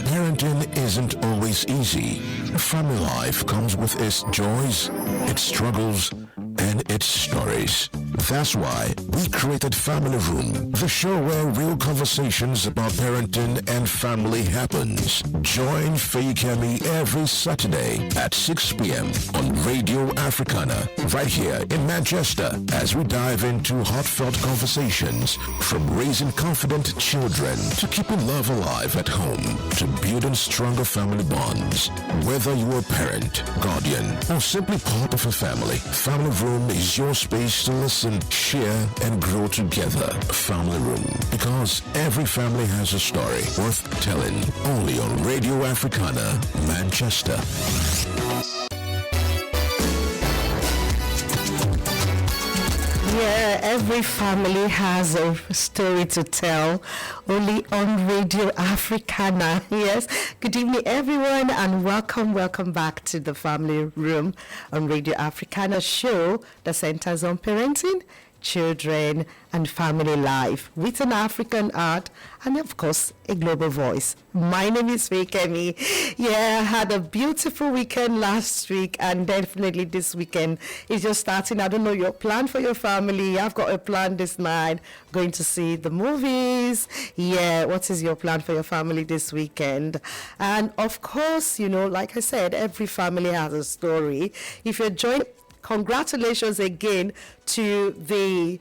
Parenting isn't always easy. Family life comes with its joys, its struggles, and its stories. That's why we created Family Room, the show where real conversations about parenting and family happens. Join Fayikemi every Saturday at 6 p.m. on Radio Africana, right here in Manchester, as we dive into heartfelt conversations from raising confident children to keeping love alive at home to building stronger family bonds. Whether you're a parent, guardian, or simply part of a family, Family Room is your space to listen, share, and grow together. Family Room, because every family has a story worth telling. Only on Radio Africana, Manchester. Yeah, every family has a story to tell, only on Radio Africana. Yes, good evening everyone and welcome back to the Family Room on Radio Africana show that centers on parenting, children and family life with an African art and of course a global voice. My name is Fayikemi. Yeah, I had a beautiful weekend last week and definitely this weekend is just starting. I don't know your plan for your family. I've got a plan this night, going to see the movies. Yeah, what is your plan for your family this weekend? And of course, you know, like I said, every family has a story. If you're joining, congratulations again to the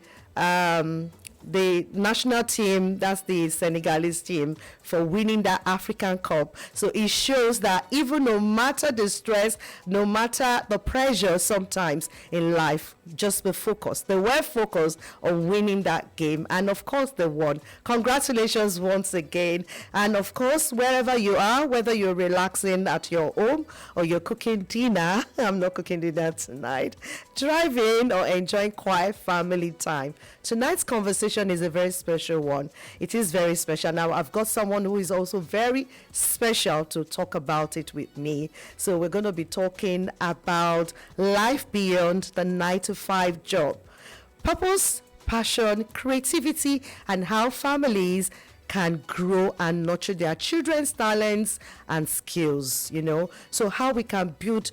national team, that's the Senegalese team, for winning that African Cup. So it shows that even no matter the stress, no matter the pressure sometimes in life, just be focused. They were focused on winning that game. And of course they won. Congratulations once again. And of course, wherever you are, whether you're relaxing at your home or you're cooking dinner, I'm not cooking dinner tonight, driving or enjoying quiet family time. Tonight's conversation is a very special one. It is very special. Now, I've got someone who is also very special to talk about it with me. So we're going to be talking about life beyond the 9-to-5 job. Purpose, passion, creativity, and how families can grow and nurture their children's talents and skills, you know. So how we can build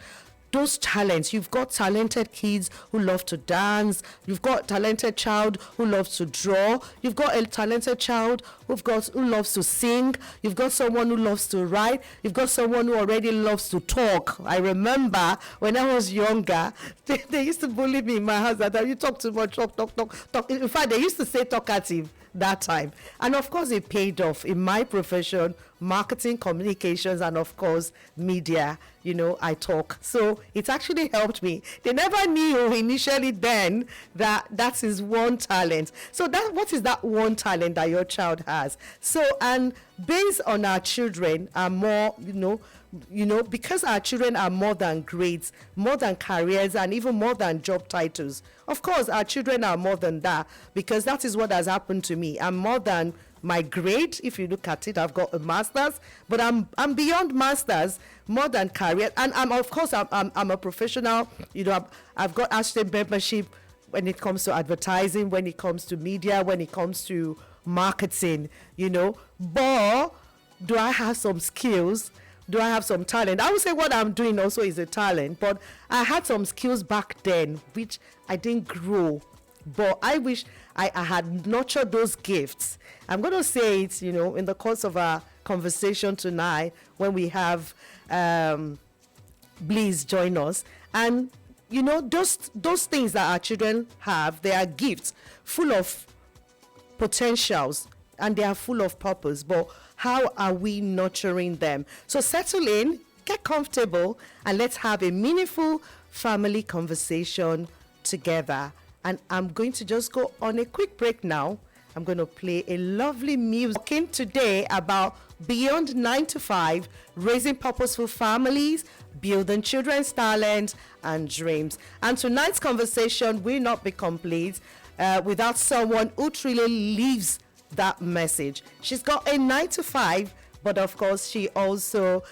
those talents. You've got talented kids who love to dance. You've got talented child who loves to draw. You've got a talented child who loves to sing. You've got someone who loves to write. You've got someone who already loves to talk. I remember when I was younger, they used to bully me in my house that you talk too much, talk. In fact, they used to say talkative that time. And of course, it paid off in my profession, marketing, communications, and of course, media. You know, I talk. So it actually helped me. They never knew initially then that is one talent. So what is that one talent that your child has? So, and based on our children are more, you know, because our children are more than grades, more than careers, and even more than job titles. Of course, our children are more than that, because that is what has happened to me. I'm more than my grade. If you look at it, I've got a master's, but I'm beyond master's, more than career. And I'm a professional. You know, I've got Ashton membership when it comes to advertising, when it comes to media, when it comes to marketing, you know. But do I have some skills? Do I have some talent? I would say what I'm doing also is a talent, but I had some skills back then which I didn't grow. But I wish I had nurtured those gifts. I'm going to say it, you know, in the course of our conversation tonight when we have Bliss join us. And, you know, those things that our children have, they are gifts full of potentials and they are full of purpose. But how are we nurturing them? So settle in, get comfortable, and let's have a meaningful family conversation together. And I'm going to just go on a quick break now. I'm going to play a lovely music. Talking today about beyond 9-to-5, raising purposeful families, building children's talent and dreams. And tonight's conversation will not be complete without someone who truly lives that message. She's got a 9-to-5, but of course she also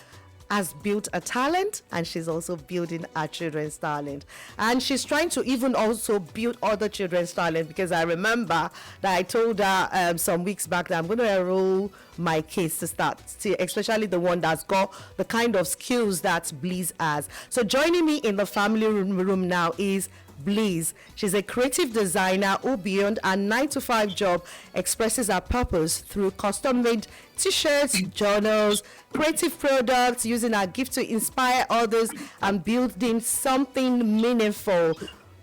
has built a talent, and she's also building her children's talent. And she's trying to even also build other children's talent, because I remember that I told her some weeks back that I'm going to enroll my kids to start, especially the one that's got the kind of skills that Bliss has. So joining me in the family room now is Bliss. She's a creative designer who, beyond a 9-to-5 job, expresses her purpose through custom-made t-shirts, journals, creative products, using her gift to inspire others and building something meaningful.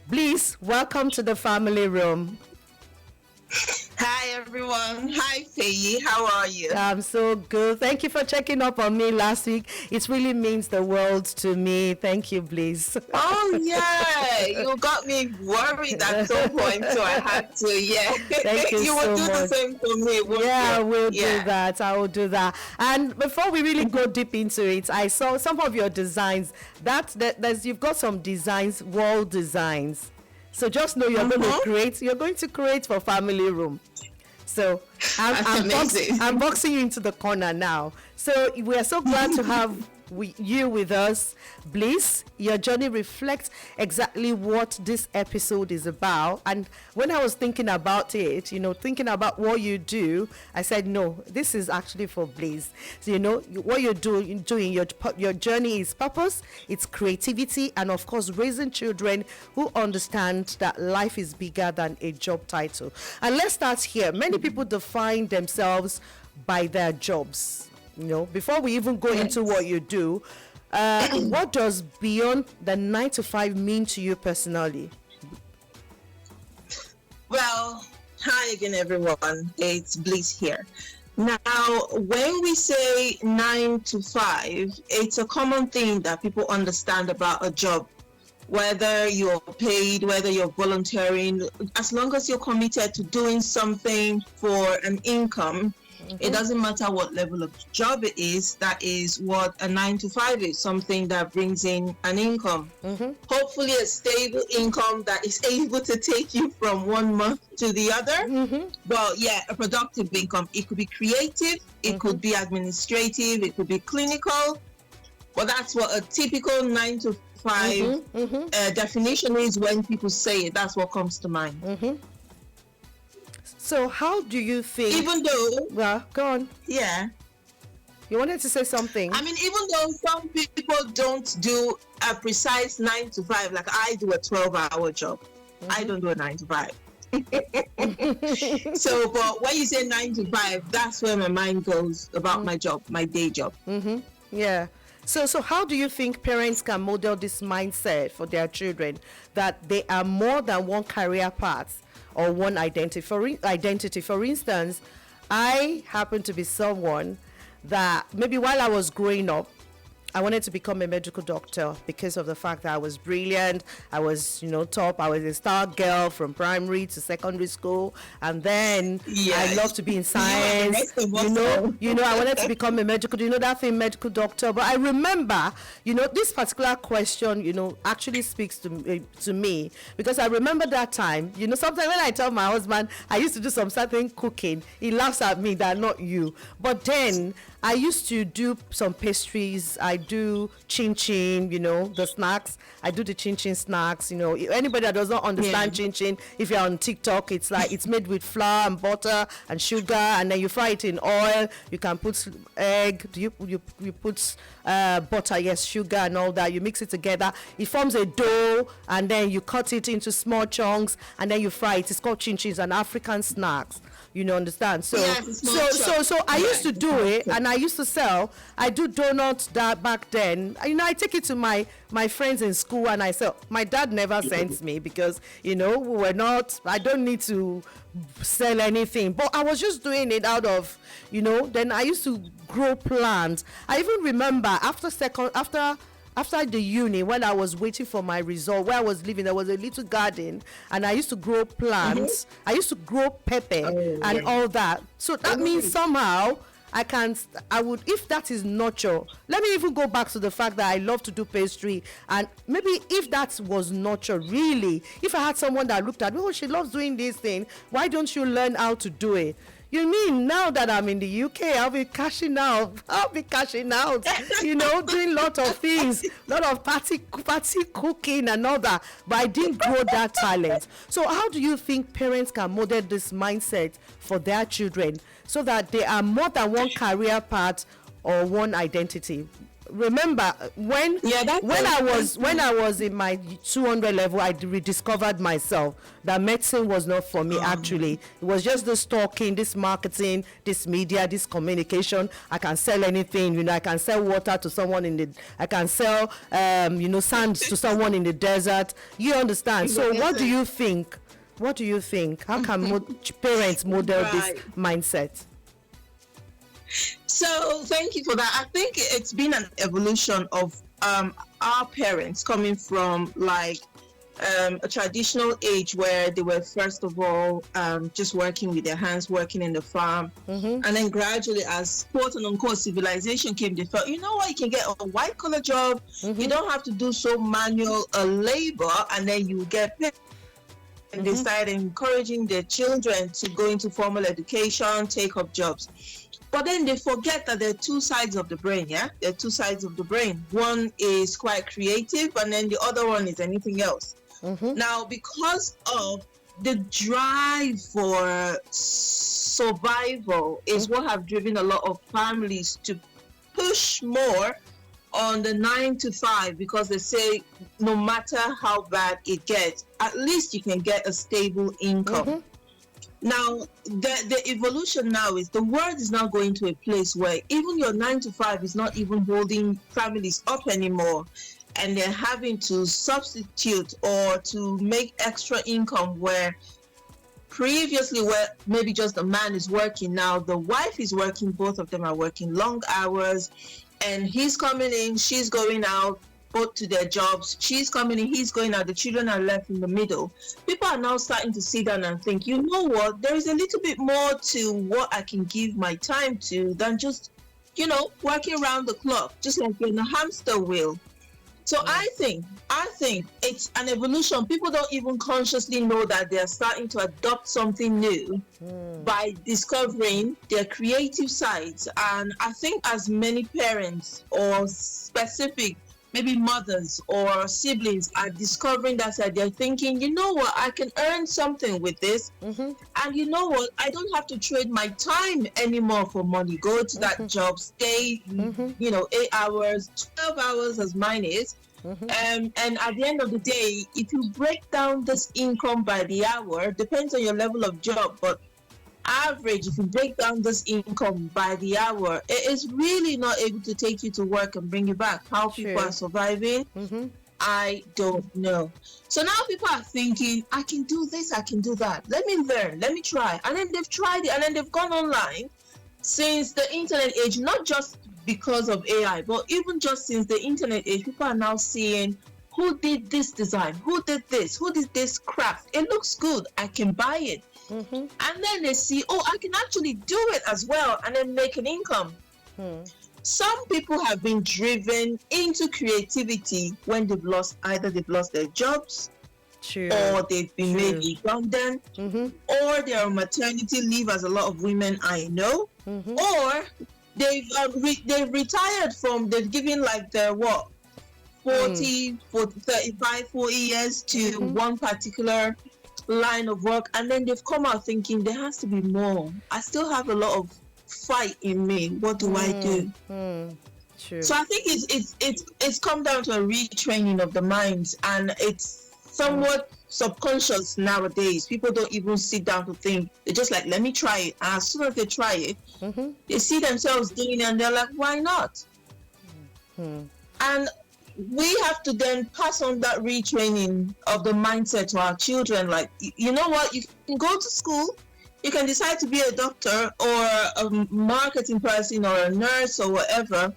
Bliss, welcome to the family room. Hi everyone. Hi Faye. How are you? I'm so good. Thank you for checking up on me last week. It really means the world to me. Thank you, Bliss. Oh yeah, you got me worried at some point, so I had to. Yeah. Thank you. You so will do much. the same for me. Yeah, I will do Yeah. that. I will do that. And before we really go deep into it, I saw some of your designs. You've got some designs, wall designs. So just know you're going to create. You're going to create for family room. So I'm boxing you into the corner now. So we are so glad to have you with us, Bliss. Your journey reflects exactly what this episode is about. And when I was thinking about it, thinking about what you do, I said, no, this is actually for Bliss. So what you're doing, your journey is purpose, it's creativity, and of course raising children who understand that life is bigger than a job title. And let's start here. Many people define themselves by their jobs. Before we even go into what you do, what does beyond the 9-to-5 mean to you personally? Well, hi again everyone. It's Bliss here. Now, when we say 9 to 5, it's a common thing that people understand about a job. Whether you're paid, whether you're volunteering, as long as you're committed to doing something for an income, it doesn't matter what level of job it is. That is what a 9-to-5 is, something that brings in an income. Hopefully a stable income that is able to take you from one month to the other. Well, yeah, a productive income. It could be creative, it could be administrative, it could be clinical. But that's what a typical 9-to-5 definition is. When people say it, that's what comes to mind. So how do you think... Even though... Well, go on. Yeah. You wanted to say something? I mean, even though some people don't do a precise 9-to-5, like I do a 12-hour job. I don't do a 9-to-5. So, but when you say 9-to-5, that's where my mind goes about my job, my day job. Yeah. So how do you think parents can model this mindset for their children, that they are more than one career path or one identity? For instance, I happen to be someone that maybe while I was growing up, I wanted to become a medical doctor because of the fact that I was brilliant. I was, top. I was a star girl from primary to secondary school. And then I loved to be in science. I wanted to become a medical, that thing, medical doctor. But I remember, this particular question, actually speaks to me, because I remember that time, sometimes when I tell my husband I used to do some certain cooking, he laughs at me that not you. But then I used to do some pastries. I do chin chin, the snacks. I do the chin chin snacks. Anybody that does not understand chin chin, if you're on TikTok, it's like it's made with flour and butter and sugar, and then you fry it in oil. You can put egg. You put butter, yes, sugar and all that. You mix it together. It forms a dough, and then you cut it into small chunks, and then you fry it. It's called chin chin. It's an African snacks. Understand? So I used to do it, and I used to sell. I do donuts that back then. I take it to my friends in school, and I sell. My dad never sends me because we're not. I don't need to sell anything, but I was just doing it out of Then I used to grow plants. I even remember after the uni, when I was waiting for my result, where I was living, there was a little garden, and I used to grow plants. I used to grow pepper and all that. So that means somehow I would, if that is nurture. Let me even go back to the fact that I love to do pastry, and maybe if that was nurture, really, if I had someone that looked at me, oh, she loves doing this thing, why don't you learn how to do it? You mean now that I'm in the UK, I'll be cashing out. You know, doing lot of things, lot of party cooking and all that. But I didn't grow that talent. So how do you think parents can model this mindset for their children so that they are more than one career path or one identity? Remember when I was in my 200 level, I rediscovered myself that medicine was not for me. Actually, it was just this talking, this marketing, this media, this communication. I can sell anything, you know. I can sell water to someone I can sell sand to someone in the desert. You understand? So what do you think how can parents model this mindset? So thank you for that. I think it's been an evolution of our parents coming from like a traditional age where they were first of all just working with their hands, working in the farm, and then gradually as quote unquote civilization came, they felt, you know what, you can get a white collar job, you don't have to do so manual labor, and then you get paid. And they started encouraging their children to go into formal education, take up jobs. But then they forget that there are two sides of the brain, yeah? There are two sides of the brain. One is quite creative, and then the other one is anything else. Now, because of the drive for survival is what have driven a lot of families to push more on the 9 to 5, because they say no matter how bad it gets, at least you can get a stable income. Now, the evolution now is the world is now going to a place where even your 9 to 5 is not even holding families up anymore, and they're having to substitute or to make extra income where previously where maybe just the man is working, now the wife is working, both of them are working long hours, and he's coming in, she's going out, both to their jobs. She's coming in, he's going out, the children are left in the middle. People are now starting to sit down and think, you know what, there is a little bit more to what I can give my time to than just, you know, working around the clock, just like in a hamster wheel. So I think it's an evolution. People don't even consciously know that they are starting to adopt something new by discovering their creative sides. And I think as many parents or specific maybe mothers or siblings are discovering that side, they're thinking, you know what, I can earn something with this. And you know what, I don't have to trade my time anymore for money. Go to that job, stay, 8 hours, 12 hours as mine is. And at the end of the day, if you break down this income by the hour, depends on your level of job, but average, if you break down this income by the hour, it is really not able to take you to work and bring you back. How people are surviving, I don't know. So now people are thinking, I can do this, I can do that. Let me learn, let me try. And then they've tried it, and then they've gone online since the internet age, not just because of AI, but even just since the internet age, people are now seeing who did this design, who did this craft. It looks good, I can buy it. And then they see, oh, I can actually do it as well, and then make an income. Some people have been driven into creativity when they've lost their jobs, or they've been made redundant, or they're on maternity leave, as a lot of women I know, or they've retired from, they've given like their 40, 35, 40 years to one particular line of work, and then they've come out thinking there has to be more. I still have a lot of fight in me. What do I do? So I think it's come down to a retraining of the minds, and it's somewhat subconscious nowadays. People don't even sit down to think. They're just like, let me try it. And as soon as they try it, they see themselves doing it, and they're like, why not? And we have to then pass on that retraining of the mindset to our children. Like, you know what, you can go to school, you can decide to be a doctor or a marketing person or a nurse or whatever,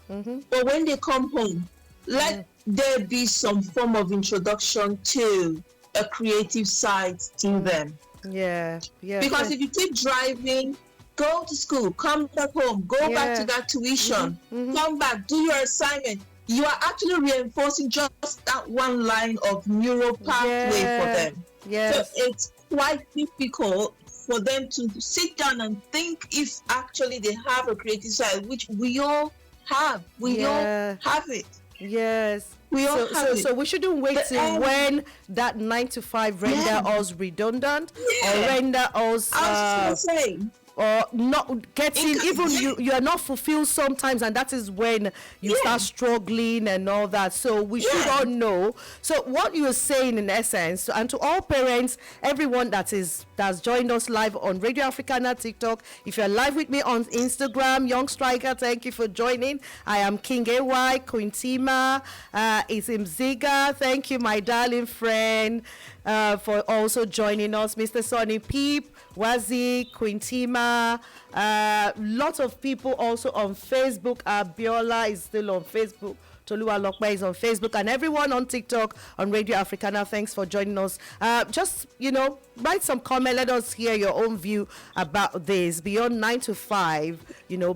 but when they come home, let there be some form of introduction to a creative side to them. Because if you keep driving, go to school, come back home, go back to that tuition, come back, do your assignment, you are actually reinforcing just that one line of neural pathway for them. So it's quite difficult for them to sit down and think if actually they have a creative side, which we all have. We all have it. Yes. We all have it. So we shouldn't wait till when that 9 to 5 render us redundant or render us I was just gonna say, or not getting you are not fulfilled sometimes, and that is when you start struggling and all that. So we should all know. So what you're saying in essence, and to all parents, everyone that's joined us live on Radio Africana TikTok, if you're live with me on Instagram, Young Striker, thank you for joining. I am King AY, Quintima, Isim Ziga, thank you my darling friend for also joining us, Mr. Sonny Peep, Wazi, Quintima, lots of people also on Facebook. Abiola is still on Facebook. Toluwa Lokba is on Facebook, and everyone on TikTok, on Radio Africana, thanks for joining us. Just, write some comment. Let us hear your own view about this. Beyond 9 to 5,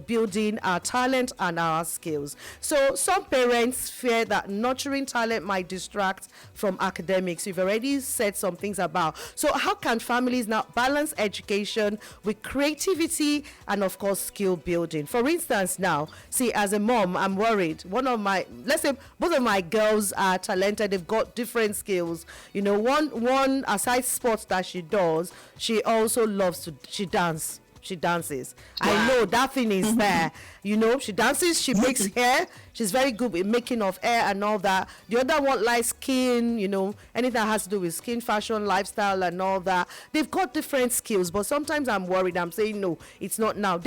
building our talent and our skills. So some parents fear that nurturing talent might distract from academics. You've already said some things about. So how can families now balance education with creativity and, of course, skill building? For instance, now, see, as a mom, I'm worried. Let's say both of my girls are talented. They've got different skills. One aside sports that she does, she also loves she dances. Wow. I know that thing is there. She dances, she makes hair. She's very good with making of hair and all that. The other one likes skin, anything that has to do with skin, fashion, lifestyle and all that. They've got different skills, but sometimes I'm worried. I'm saying, no, it's not now.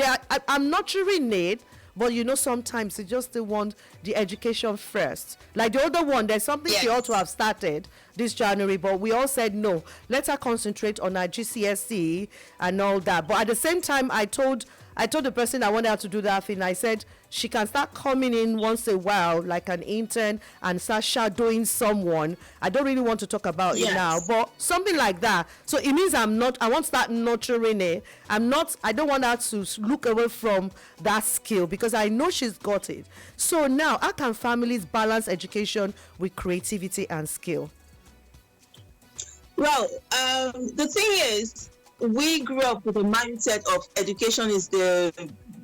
I'm nurturing it. But sometimes you just still want the education first. Like the other one, there's something she ought to have started this January, but we all said no. Let her concentrate on her GCSE and all that. But at the same time, I told the person I wanted her to do that thing. I said she can start coming in once a while, like an intern, and start shadowing someone. I don't really want to talk about it now, but something like that. So it means I want to start nurturing it. I don't want her to look away from that skill because I know she's got it. So now, how can families balance education with creativity and skill? Well, the thing is, we grew up with a mindset of education is the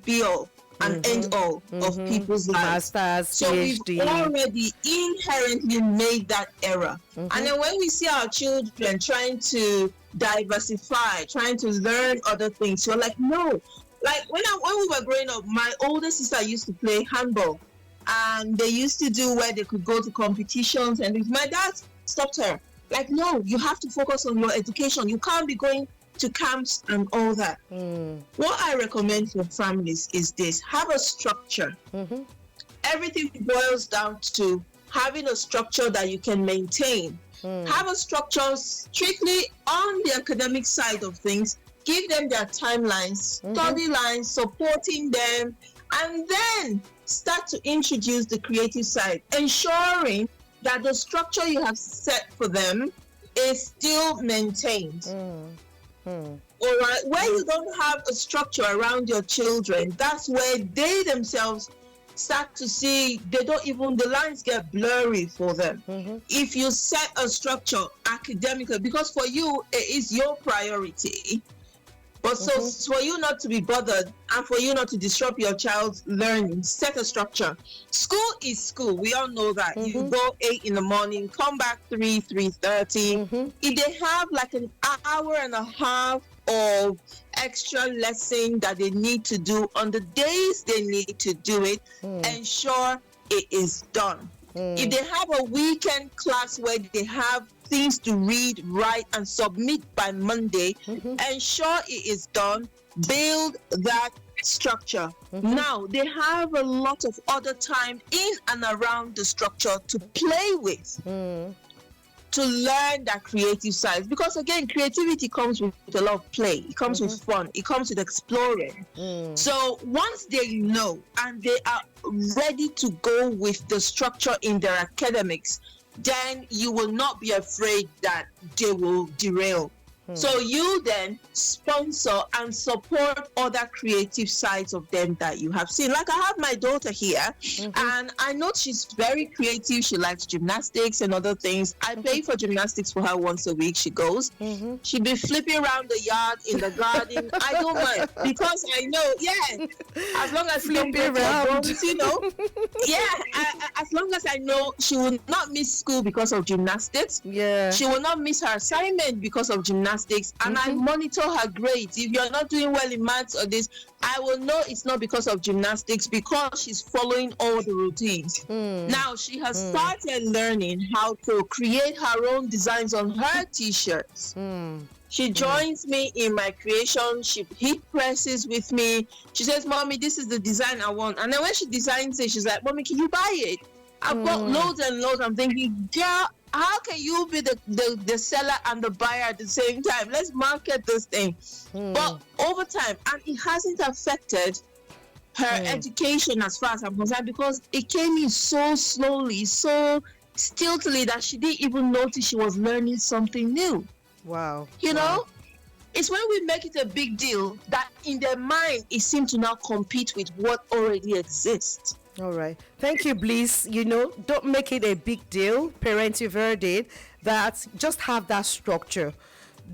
be-all and end-all of people's lives. Masters, so PhD. We've already inherently made that error. And then when we see our children trying to diversify, trying to learn other things, you're like, no. Like when we were growing up, my older sister used to play handball. And they used to do where they could go to competitions. And if my dad stopped her, like, no, you have to focus on your education. You can't be going to camps and all that. What I recommend for families is this: have a structure. Everything boils down to having a structure that you can maintain. Have a structure strictly on the academic side of things. Give them their timelines, study lines, supporting them, and then start to introduce the creative side, ensuring that the structure you have set for them is still maintained. All right, where you don't have a structure around your children, that's where they themselves start to see, the lines get blurry for them. If you set a structure academically, because for you, it is your priority. But so for you not to be bothered and for you not to disrupt your child's learning, set a structure. School is school. We all know that. You go 8 in the morning, come back 3:30. If they have like an hour and a half of extra lesson that they need to do on the days they need to do it, ensure it is done. If they have a weekend class where they have things to read, write, and submit by Monday, ensure it is done. Build that structure. Now, they have a lot of other time in and around the structure to play with, to learn that creative side. Because again, creativity comes with a lot of play. It comes with fun. It comes with exploring. So once they know and they are ready to go with the structure in their academics, then you will not be afraid that they will derail. So you then sponsor and support other creative sides of them that you have seen. Like I have my daughter here, and I know she's very creative. She likes gymnastics and other things. I pay for gymnastics for her once a week. She goes. She be flipping around the yard, in the garden. I don't mind, because I know, as long as you don't break your bones, you know. As long as I know she will not miss school because of gymnastics. She will not miss her assignment because of gymnastics. And I monitor her grades. If you're not doing well in maths or this, I will know it's not because of gymnastics, because she's following all the routines. Now she has started learning how to create her own designs on her t-shirts. She joins me in my creation. She heat presses with me. She says, "Mommy, this is the design I want." And then when she designs it, she's like, "Mommy, can you buy it?" I've got loads and loads. I'm thinking, girl, how can you be the seller and the buyer at the same time? Let's market this thing. But over time, and it hasn't affected her education as far as I'm concerned, because it came in so slowly, so stiltily, that she didn't even notice she was learning something new. Wow. You know? It's when we make it a big deal that in their mind, it seems to now compete with what already exists. All right. Thank you, Bliss. You know, don't make it a big deal. Parents, you've heard it. That just have that structure.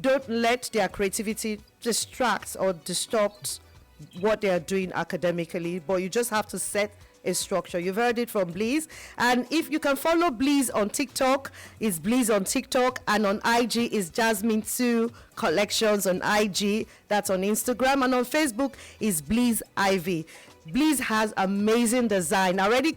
Don't let their creativity distract or distort what they are doing academically, but you just have to set a structure. You've heard it from Bliss. And if you can follow Bliss on TikTok, it's Bliss on TikTok, and on IG is Jasmine 2 Collections on IG. That's on Instagram. And on Facebook is Bliss Ivy. Bliss has amazing design. I already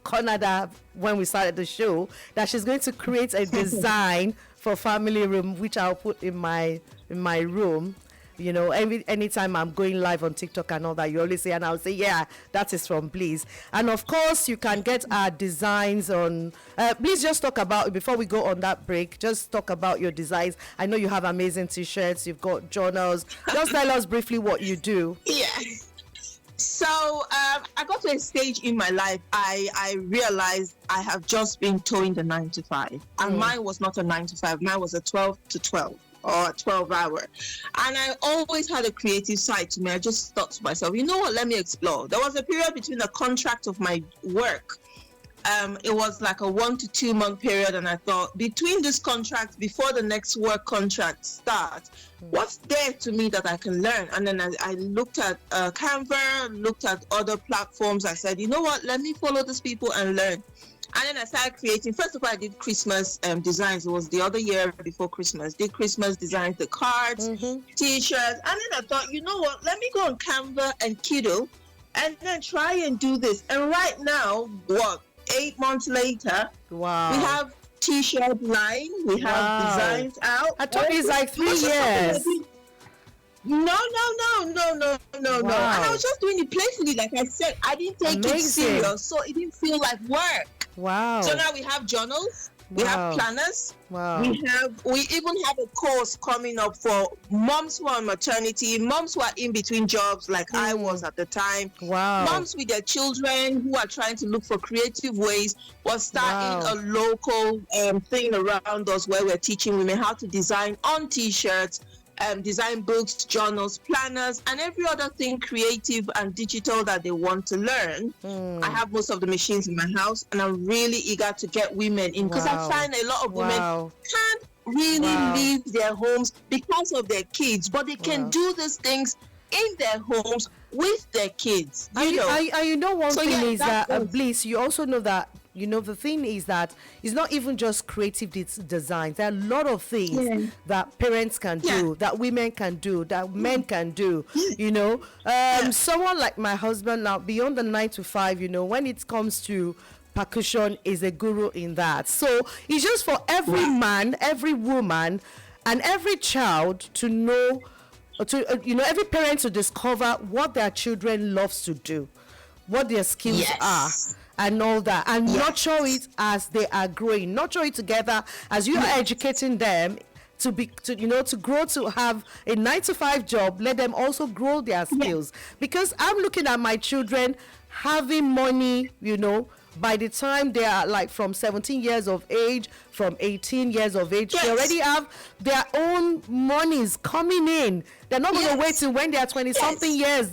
cornered her when we started the show that she's going to create a design for family room, which I'll put in my room. You know, anytime I'm going live on TikTok and all that, you always say, and I'll say, yeah, that is from Bliss. And of course, you can get our designs on. Please just talk about, before we go on that break, just talk about your designs. I know you have amazing t-shirts, you've got journals. Just tell us briefly what you do. Yeah. So I got to a stage in my life, I realized I have just been towing the 9 to 5. And mine was not a 9 to 5, mine was a 12 to 12. Or 12-hour. And I always had a creative side to me. I just thought to myself, you know what, let me explore. There was a period between the contract of my work. It was like a 1 to 2 month period, and I thought, between this contract, before the next work contract starts, what's there to me that I can learn? And then I looked at Canva, looked at other platforms. I said, you know what, let me follow these people and learn. And then I started creating. First of all, I did Christmas designs. It was the other year before Christmas. Did Christmas designs, the cards, t-shirts. And then I thought, you know what? Let me go on Canva and Kiddo and then try and do this. And right now, 8 months later, we have t-shirt line. We have designs out. I thought it's like 3 years. No. And I was just doing it playfully. Like I said, I didn't take it serious, so it didn't feel like work. Wow. So now we have journals, we have planners, we even have a course coming up for moms who are on maternity, moms who are in between jobs like I was at the time, moms with their children who are trying to look for creative ways. We're starting a local thing around us where we're teaching women how to design on t-shirts, design books, journals, planners, and every other thing creative and digital that they want to learn. I have most of the machines in my house, and I'm really eager to get women in, because I find a lot of women can't really leave their homes because of their kids, but they can do these things in their homes with their kids. You know one thing is that, Bliss, you also know that, you know, the thing is that it's not even just creative designs. There are a lot of things that parents can do, that women can do, that men can do, you know. Someone like my husband now, beyond the 9 to 5, you know, when it comes to percussion, is a guru in that. So it's just for every man, every woman, and every child to know, you know, every parent to discover what their children loves to do, what their skills are, and all that, and nurture it as they are growing. Nurture it together as you are educating them to grow to have a 9 to 5 job. Let them also grow their skills, because I'm looking at my children having money, by the time they are like from 17 years of age, from 18 years of age, they already have their own monies coming in. They're not going to wait till when they are 20 something years.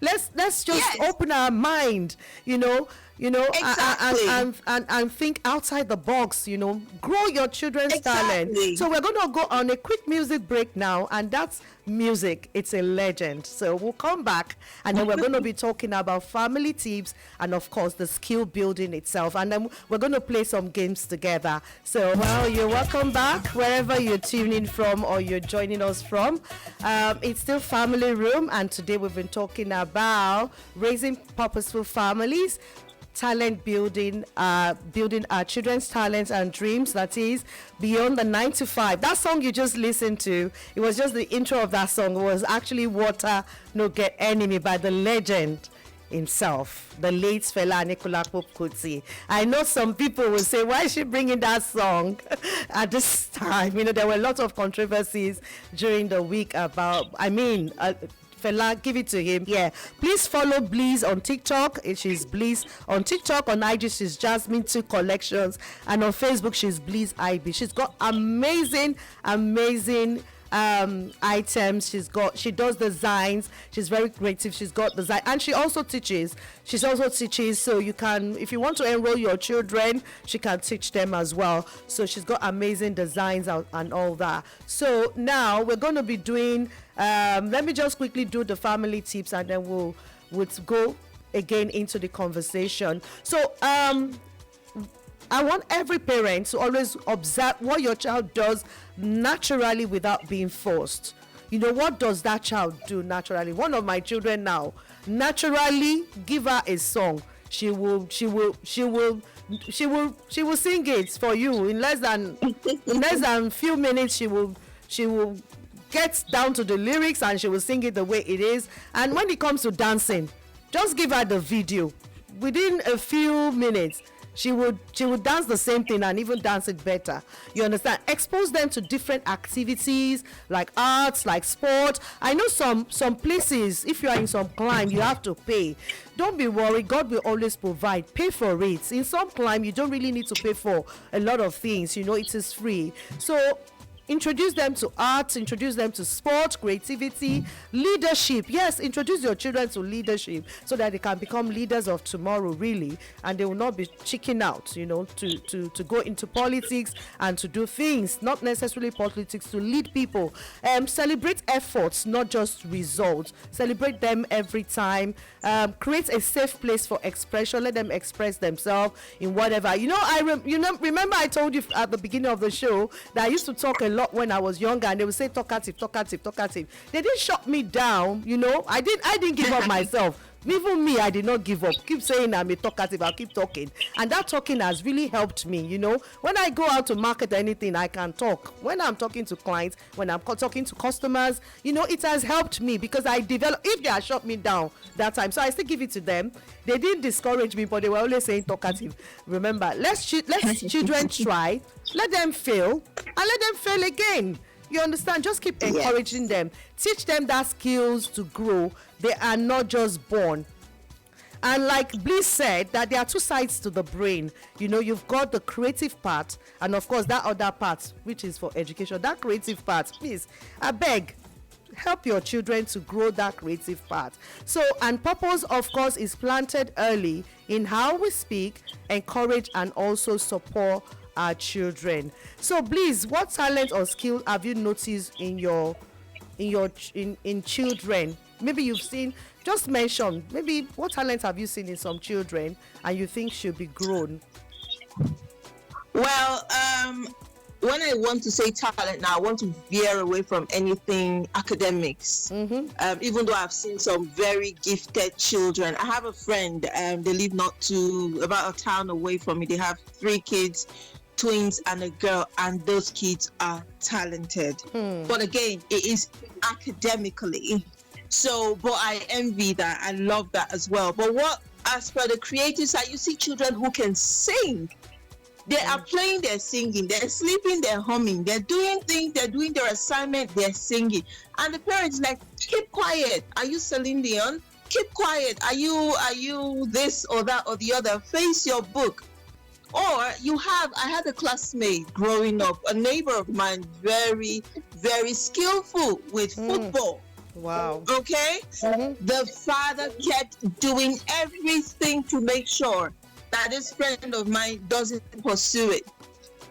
Let's just open our mind, Exactly. and think outside the box, grow your children's talent. So we're going to go on a quick music break now, and that's music. It's a legend. So we'll come back, and then we're going to be talking about family tips and of course the skill building itself, and then we're going to play some games together. So you're welcome back wherever you're tuning from or you're joining us from. It's still Family Room, and today we've been talking about raising purposeful families, talent building, building our children's talents and dreams, that is beyond the 9 to 5. That song you just listened to, it was just the intro of that song. It was actually Water No Get Enemy by the legend himself, the late Fela Anikulapo Kuti. I know some people will say, why is she bringing that song at this time? There were a lot of controversies during the week about, Fela, give it to him. Please follow Bliss on TikTok. She's Bliss on TikTok. On IG, she's Jasmine2 Collections, and on Facebook, she's Bliss IB. She's got amazing items. She does designs. She's very creative. She's got design, and she also teaches. So you can, if you want to enroll your children, she can teach them as well. So she's got amazing designs and all that. So now we're going to be doing, let me just quickly do the family tips, and then we'll go again into the conversation. So I want every parent to always observe what your child does naturally without being forced. What does that child do naturally? One of my children now, naturally, give her a song, she will sing it for you in less than few minutes. She will get down to the lyrics and she will sing it the way it is. And when it comes to dancing, just give her the video. Within a few minutes, she would dance the same thing and even dance it better. You understand? Expose them to different activities like arts, like sport. I know some places, if you are in some climb, you have to pay. Don't be worried, God will always provide. Pay for it. In some climb, you don't really need to pay for a lot of things. It is free. So introduce them to art, introduce them to sport, creativity, leadership. Yes, introduce your children to leadership so that they can become leaders of tomorrow, really, and they will not be checking out, to go into politics and to do things, not necessarily politics, to lead people. Celebrate efforts, not just results. Celebrate them every time. Create a safe place for expression. Let them express themselves in whatever. Remember I told you at the beginning of the show that I used to talk a lot when I was younger, and they would say talkative. They didn't shut me down. I didn't give up myself. Even me, I did not give up. Keep saying I'm a talkative, I'll keep talking, and that talking has really helped me. When I go out to market anything, I can talk. When I'm talking to clients, when I'm talking to customers, it has helped me because I developed. If they had shut me down that time, so I still give it to them. They didn't discourage me, but they were always saying talkative. Remember, let's children try, let them fail, and let them fail again. You understand? Just keep encouraging them. Teach them that skills to grow. They are not just born. And like Bliss said, that there are two sides to the brain. You've got the creative part, and of course that other part, which is for education. That creative part, please, I beg, help your children to grow that creative part. So, and purpose, of course, is planted early in how we speak, encourage, and also support our children. So Bliss, what talent or skill have you noticed in children? Maybe you've seen, just mention, maybe what talent have you seen in some children and you think should be grown? Well, when I want to say talent now, I want to veer away from anything academics. Even though I've seen some very gifted children. I have a friend, they live about a town away from me. They have 3 kids, twins and a girl, and those kids are talented. But again, it is academically. So, but I envy that. I love that as well. But as for the creative side, you see children who can sing. They are playing, they're singing, they're sleeping, they're humming, they're doing things, they're doing their assignment, they're singing. And the parents like, keep quiet. Are you Celine Dion? Keep quiet. Are you this or that or the other? Face your book. Or I had a classmate growing up, a neighbor of mine, very, very skillful with football. Wow. Okay? The father kept doing everything to make sure that this friend of mine doesn't pursue it.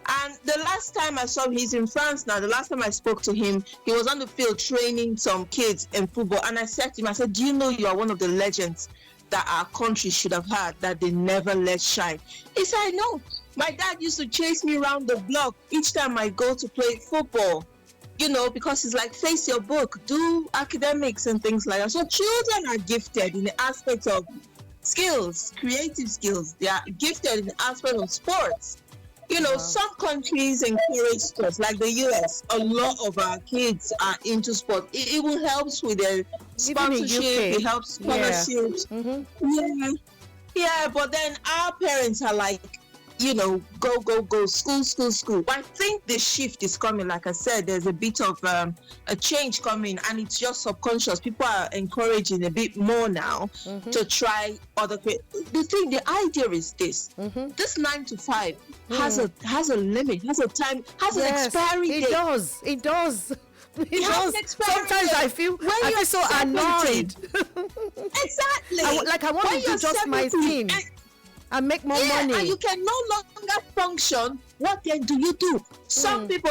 And the last time I saw him, he's in France now. The last time I spoke to him, he was on the field training some kids in football. And I said to him, do you know you are one of the legends that our country should have had, that they never let shine? He said, I know. My dad used to chase me around the block each time I go to play football, because he's like, face your book, do academics and things like that. So children are gifted in the aspect of skills, creative skills. They are gifted in the aspect of sports. Some countries encourage sports, like the US. A lot of our kids are into sport. It even helps with their sponsorship. It helps scholarships. Yeah, but then our parents are like, go, school. But I think the shift is coming. Like I said, there's a bit of a change coming, and it's just subconscious. People are encouraging a bit more now to try other. The idea is this: this 9 to 5 has a limit, has a time, has an expiry date. It does. Sometimes I feel so 70, annoyed. Exactly. I want to do just my thing and make more money. And you can no longer function. What then do you do? Some people,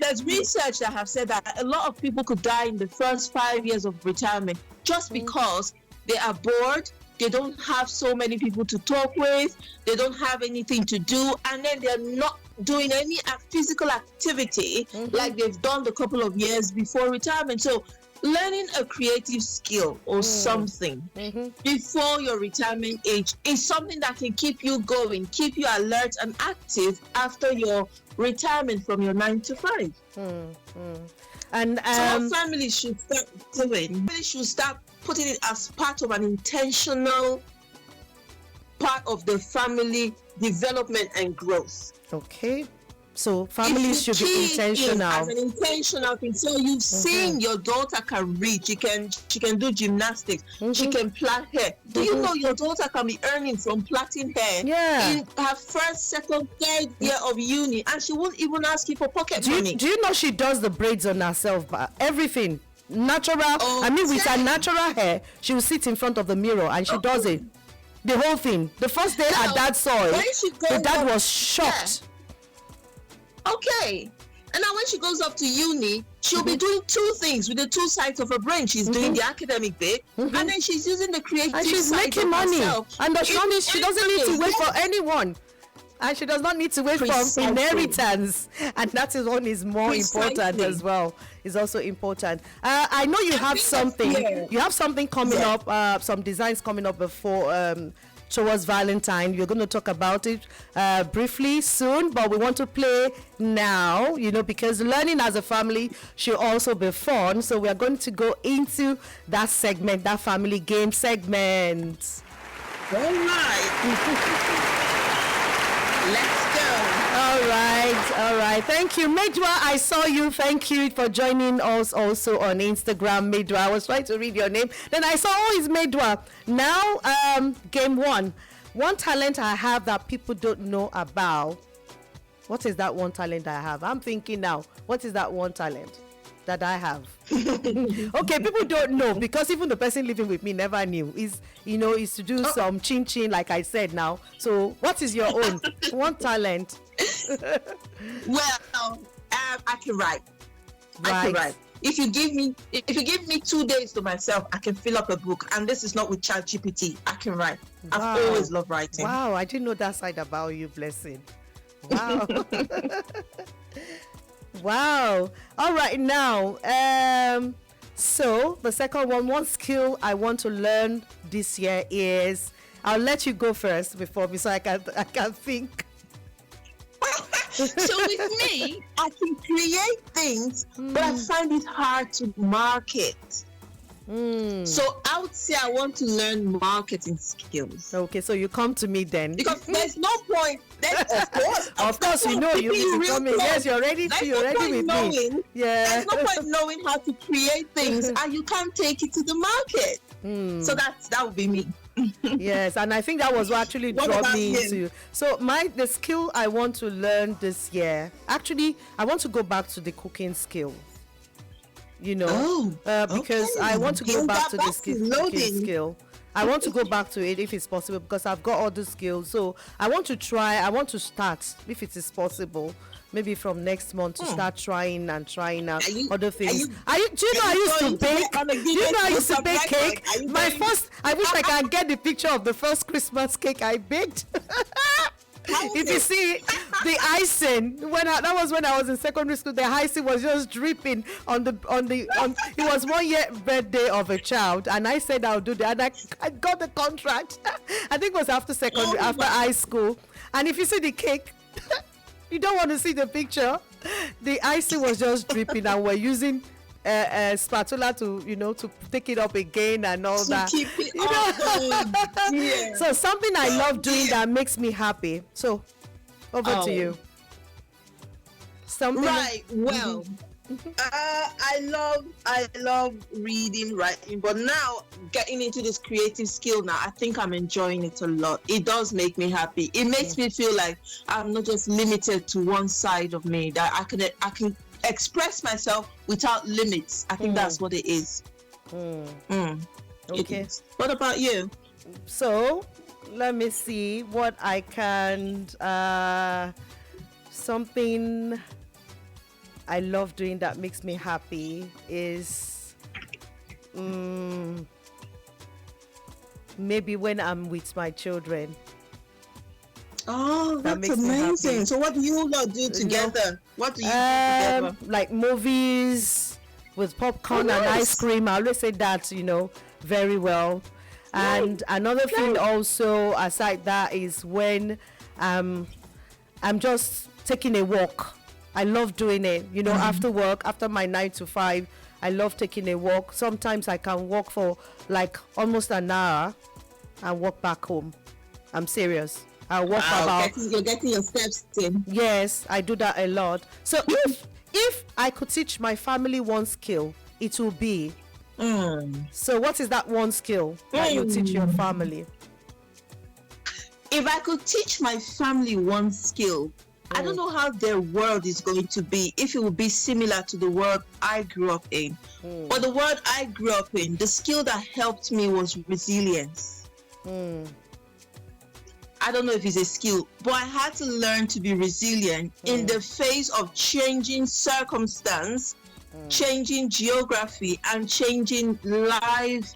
there's research that have said that a lot of people could die in the first 5 years of retirement just because they are bored. They don't have so many people to talk with. They don't have anything to do, and then they're not doing any physical activity like they've done the couple of years before retirement. So learning a creative skill or something before your retirement age is something that can keep you going, keep you alert and active after your retirement from your 9 to 5. And so what families should start doing, families should start putting it as part of an intentional part of the family development and growth. Okay. So families should be intentional. As an intentional thing. So you've seen your daughter can read, she can do gymnastics, she can plait hair. Do you know your daughter can be earning from plaiting hair in her first, second, third year of uni, and she won't even ask you for pocket money? Do you know she does the braids on herself? Everything natural. With her natural hair, she will sit in front of the mirror and she does it. The whole thing. The first day her dad saw it, the dad was shocked. Okay. And now when she goes up to uni, she'll be doing two things with the two sides of her brain. She's doing the academic bit, and then she's using the creative and she's side making of money. herself. And she doesn't need to wait for anyone. And she does not need to wait for inheritance. And that is one is more important as well. Is also important. I know you have something. You have something coming up, some designs coming up before towards Valentine. You're going to talk about it briefly soon, but we want to play now, because learning as a family should also be fun. So we are going to go into that segment, that family game segment. All right. Let's go. All right. Thank you, Medwa. I saw you. Thank you for joining us also on Instagram, Medwa. I was trying to read your name. Then I saw, it's Medwa. Now, game one. One talent I have that people don't know about. What is that one talent I have? I'm thinking now, what is that one talent that I have? Okay, people don't know because even the person living with me never knew. Is to do some chin like I said now. So what is your own one talent? Well, I can write. I can write. If you give me 2 days to myself, I can fill up a book. And this is not with ChatGPT. I can write. Wow. I've always loved writing. Wow, I didn't know that side about you, Blessing. Wow. Wow. All right, now so the second one skill I want to learn this year is, I'll let you go first so I can think. So with me, I can create things, but I find it hard to market. So I would say I want to learn marketing skills. Okay, so you come to me then. Because there's no point. Then, of course, you know you'll be coming. Yes, you're ready. You're ready with me. Yeah. There's no point knowing how to create things and you can't take it to the market. So that would be me. Yes, and I think that was what actually brought me into. So the skill I want to learn this year, actually, I want to go back to the cooking skill. Because I want to go back to the cooking skill. I want to go back to it if it's possible, because I've got all the skills. So I want to start, if it is possible, maybe from next month to start trying out other things. Do you know I used to bake? Do you know I used to bake cake? I wish I can get the picture of the first Christmas cake I baked. If you see the icing, that was when I was in secondary school, the icing was just dripping on it was 1 year birthday of a child, and I said I'll do that, and I got the contract. I think it was after high school. And if you see the cake, you don't want to see the picture. The icing was just dripping, and we're using a spatula to take it up again and all that. Keep it So something I love doing that makes me happy. So over to you. Something. Right. Well, I love reading, writing, but now getting into this creative skill now, I think I'm enjoying it a lot. It does make me happy. It makes me feel like I'm not just limited to one side of me, that I can express myself without limits. I think that's what it is. Okay. What about you? So let me see what I can something I love doing that makes me happy is maybe when I'm with my children. Oh, that's amazing. So what do you lot do together? What do you do together? Like movies with popcorn and ice cream. I always say that, very well. And another thing also aside that is when I'm just taking a walk. I love doing it, after work, after my 9 to 5. I love taking a walk. Sometimes I can walk for like almost an hour and walk back home. I'm serious. I walk about. You're getting your steps in. Yes, I do that a lot. So if I could teach my family one skill, it will be. So what is that one skill that you teach your family? If I could teach my family one skill, I don't know how their world is going to be, if it would be similar to the world I grew up in. But the world I grew up in, the skill that helped me was resilience. I don't know if it's a skill, but I had to learn to be resilient in the face of changing circumstance, changing geography, and changing life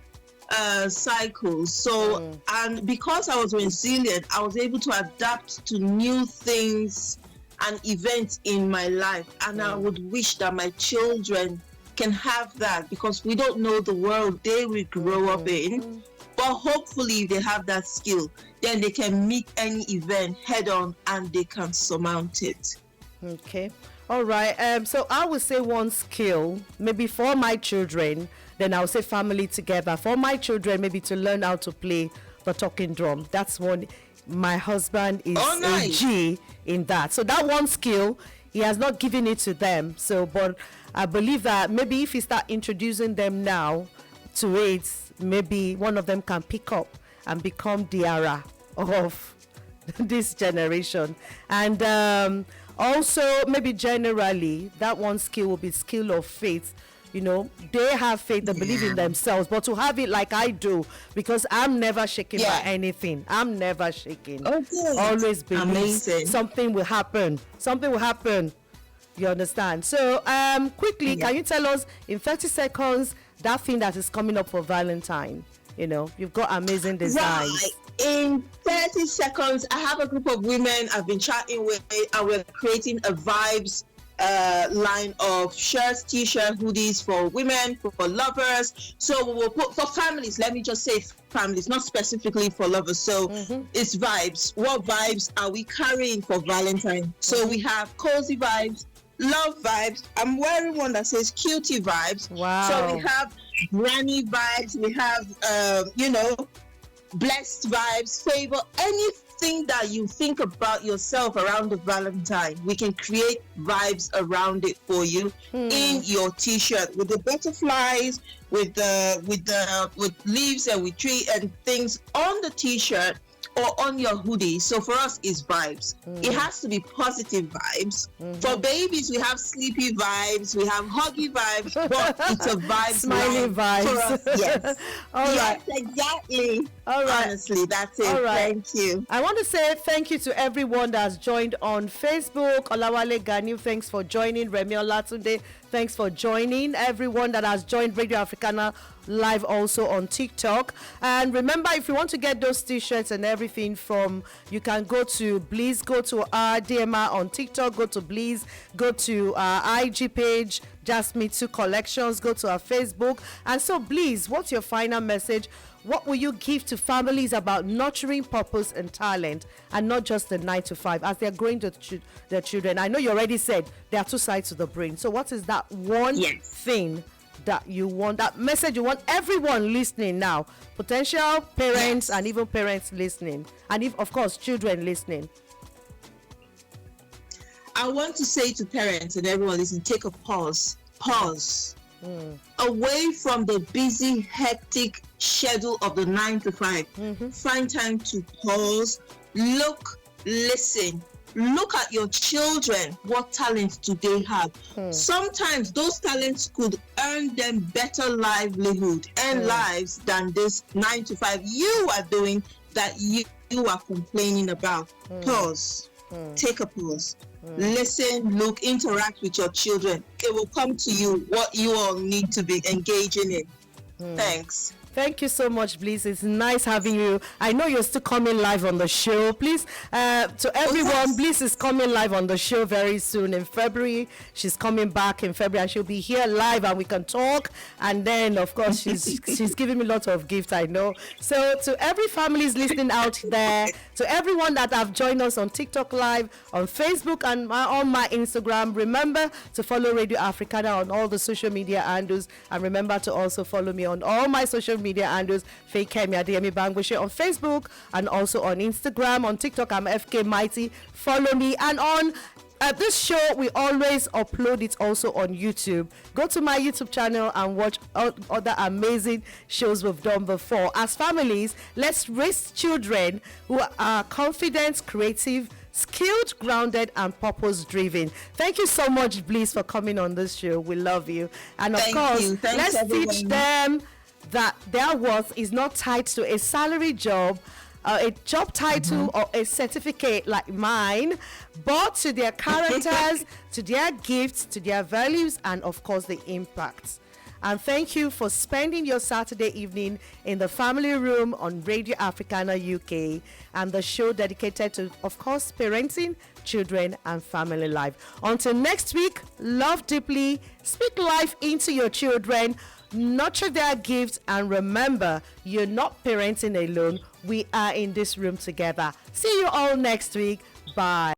cycles. So, and because I was resilient, I was able to adapt to new things and events in my life. And I would wish that my children can have that, because we don't know the world they will grow up in. But hopefully if they have that skill, then they can meet any event head on and they can surmount it. Okay. All right. So I would say one skill, maybe for my children, then I would say family together. For my children, maybe to learn how to play the talking drum. That's one. My husband is a G in that. So that one skill, he has not given it to them. So, but I believe that maybe if you start introducing them now to it, maybe one of them can pick up and become the era of this generation. And also maybe generally that one skill will be skill of faith. They have faith, they believe in themselves, but to have it like I do, because I'm never shaken by anything. I'm never shaken. Always believe something will happen. You understand? So quickly, can you tell us in 30 seconds that thing that is coming up for Valentine? You've got amazing designs. Right. In 30 seconds, I have a group of women I've been chatting with, and we're creating a vibes line of shirts, t-shirts, hoodies for women, for lovers. So we will put for families. Let me just say families, not specifically for lovers. So it's vibes. What vibes are we carrying for Valentine? So we have cozy vibes, love vibes. I'm wearing one that says cutie vibes. Wow. So we have granny vibes, we have, blessed vibes, favor, anything that you think about yourself around the Valentine, we can create vibes around it for you in your t-shirt with the butterflies, with leaves and with tree and things on the t-shirt or on your hoodie. So for us, it's vibes. It has to be positive vibes. For babies, we have sleepy vibes, we have huggy vibes, but it's a vibe. Smiley vibes. For us, yes. All yes, right. exactly. All right. Honestly, that's it. All right. Thank you. I want to say thank you to everyone that has joined on Facebook. Olawale Ganiu, thanks for joining. Remi Olatunde, thanks for joining. Everyone that has joined Radio Africana live also on TikTok. And remember, if you want to get those t-shirts and everything from, you can go to Bliss, go to our DMR on TikTok, go to Bliss, go to our IG page, Just Me Too Collections, go to our Facebook. And so Bliss, what's your final message? What will you give to families about nurturing purpose and talent, and not just the 9 to 5 as they're growing their children? I know you already said there are two sides to the brain. So what is that one thing that you want, that message you want everyone listening now, potential parents and even parents listening, and if of course children listening? I want to say to parents and everyone listening, take a pause away from the busy, hectic schedule of the 9 to 5. Find time to pause, look, listen, look at your children. What talents do they have? Sometimes those talents could earn them better livelihood and lives than this 9 to 5 you are doing that you are complaining about. Pause. Take a pause. Listen, look, interact with your children. It will come to you what you all need to be engaging in. Thanks. Thank you so much, Bliss. It's nice having you. I know you're still coming live on the show. Please, to everyone, Bliss is coming live on the show very soon in February. She's coming back in February and she'll be here live and we can talk. And then, of course, she's giving me lots of gifts, I know. So to every families listening out there, to everyone that have joined us on TikTok Live, on Facebook, and on my Instagram, remember to follow Radio Africana on all the social media handles. And remember to also follow me on all my social media handles, Fake Kemi Adeyemi Bangweshe on Facebook and also on Instagram. On TikTok, I'm FK Mighty. Follow me. And on this show, we always upload it also on YouTube. Go to my YouTube channel and watch other amazing shows we've done before. As families, let's raise children who are confident, creative, skilled, grounded, and purpose-driven. Thank you so much, Bliss, for coming on this show. We love you. And of course, let's teach them that their worth is not tied to a salary job, a job title, or a certificate like mine, but to their characters, to their gifts, to their values, and of course the impacts. And thank you for spending your Saturday evening in the family room on Radio Africana UK, and the show dedicated to, of course, parenting, children, and family life. Until next week, love deeply, speak life into your children, nurture their gifts, and remember, you're not parenting alone. We are in this room together. See you all next week. Bye.